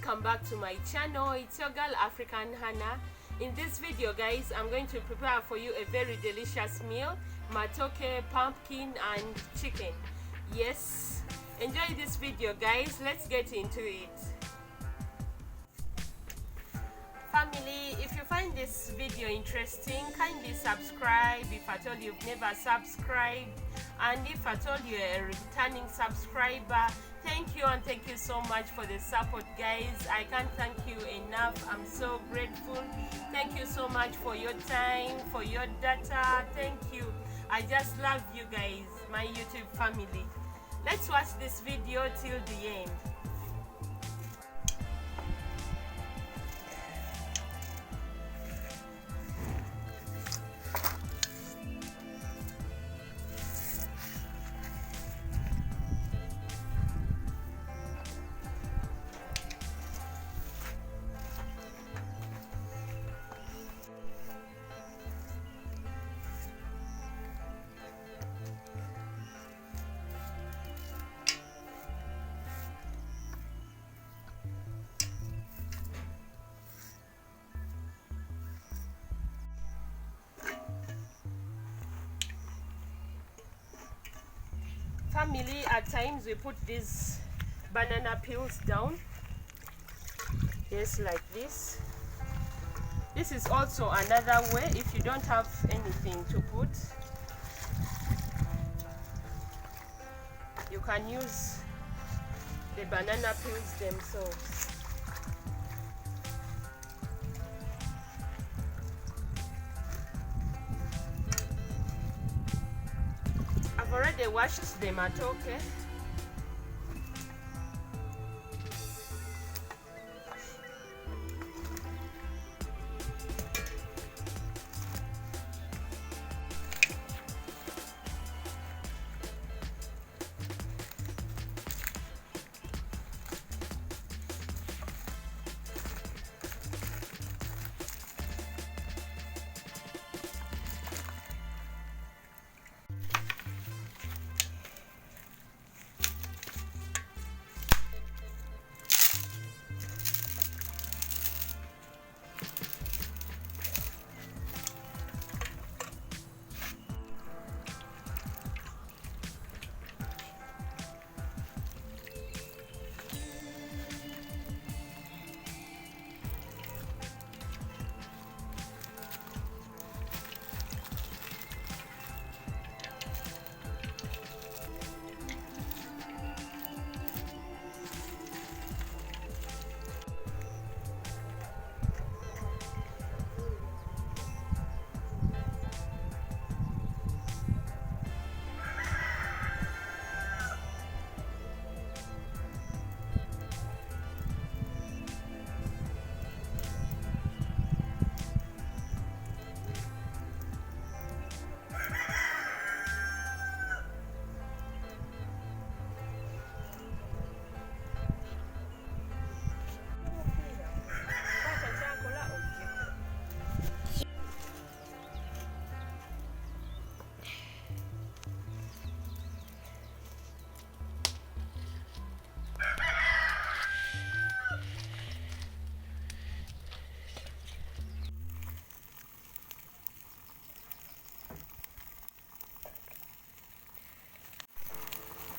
welcome back to my channel. It's your girl African Hannah. In this video guys, I'm going to prepare for you a very delicious meal, matoke, pumpkin and chicken. Yes, enjoy this video guys. Let's get into it. Family, if you find this video interesting, kindly subscribe if at all you've never subscribed, and if at all you're a returning subscriber, thank you, and thank you so much for the support guys. I can't thank you enough. I'm so grateful. Thank you so much for your time, for your data. Thank you. I just love you guys, my YouTube family. Let's watch this video till the end. Family, at times we put these banana peels down, yes, like this. This is also another way if you don't have anything to put. You can use the banana peels themselves. I've already washed the matoke.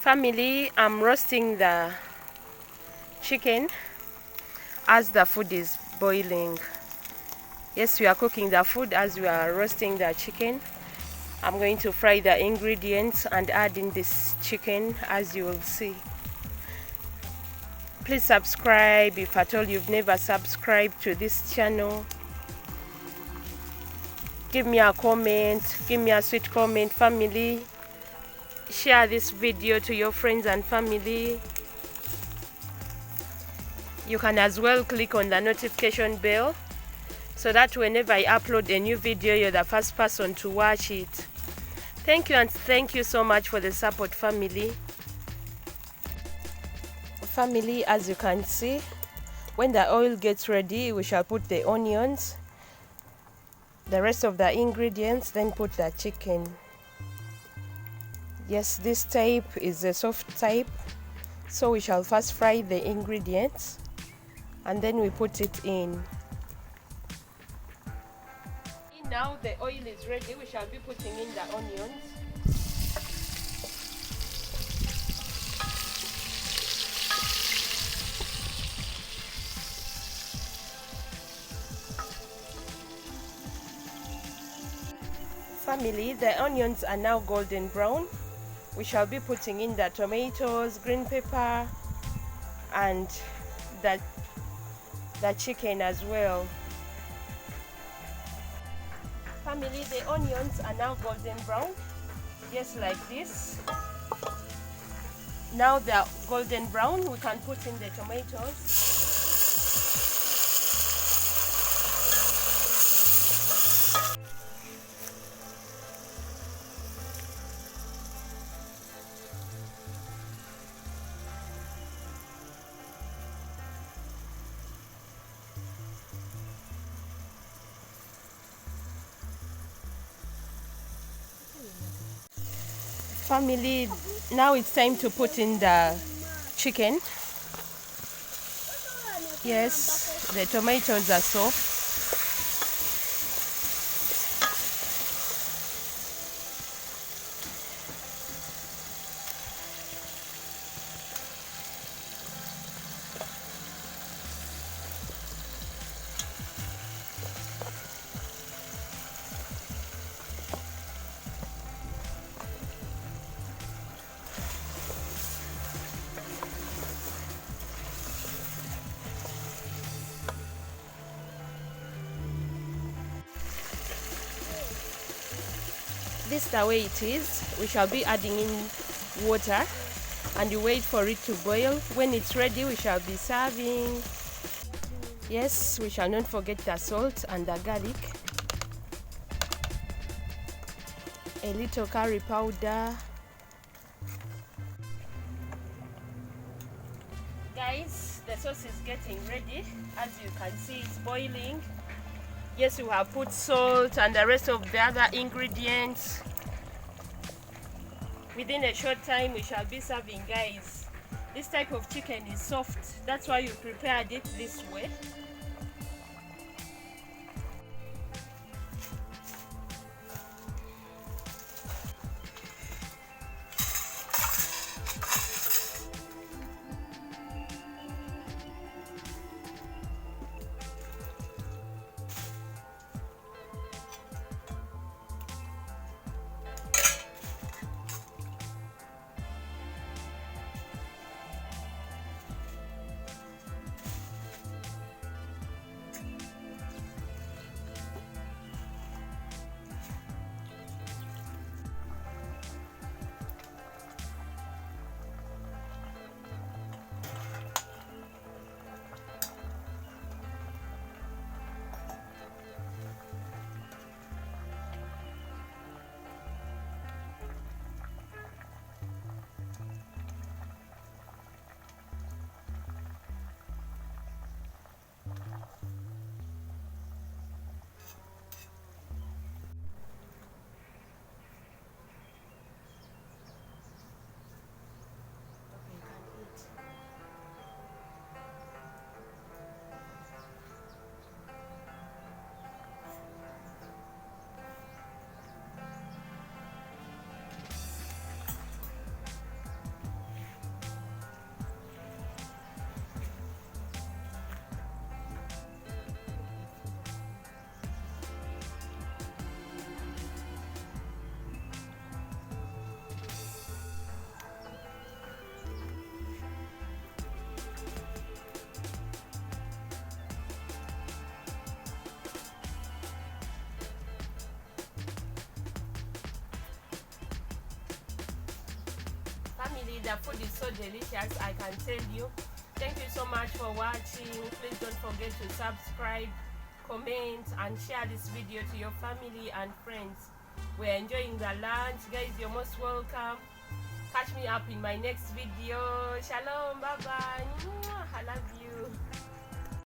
Family, I'm roasting the chicken as the food is boiling. Yes, we are cooking the food as we are roasting the chicken. I'm going to fry the ingredients and add in this chicken as you will see. Please subscribe if at all you've never subscribed to this channel. Give me a comment, give me a sweet comment, family. Share this video to your friends and family. You can as well click on the notification bell so that whenever I upload a new video, you're the first person to watch it. Thank you, and thank you so much for the support, family. Family, as you can see, when the oil gets ready, we shall put the onions, the rest of the ingredients, then put the chicken. Yes, this type is a soft type, so we shall first fry the ingredients and then we put it in. Now the oil is ready. We shall be putting in the onions. Family, the onions are now golden brown. We shall be putting in the tomatoes, green pepper, and the chicken as well. Family, the onions are now golden brown, just like this. Now they're golden brown, we can put in the tomatoes. Family, now it's time to put in the chicken. Yes, the tomatoes are soft. This is the way it is. We shall be adding in water and you wait for it to boil. When it's ready, we shall be serving. Yes, we shall not forget the salt and the garlic, a little curry powder. Guys, the sauce is getting ready. As you can see, it's boiling. Yes, we have put salt and the rest of the other ingredients. Within a short time, we shall be serving, guys. This type of chicken is soft. That's why you prepared it this way. The food is so delicious, I can tell you. Thank you so much for watching. Please don't forget to subscribe, comment and share this video to your family and friends. We're enjoying the lunch, guys. You're most welcome. Catch me up in my next video. Shalom, bye bye. I love you.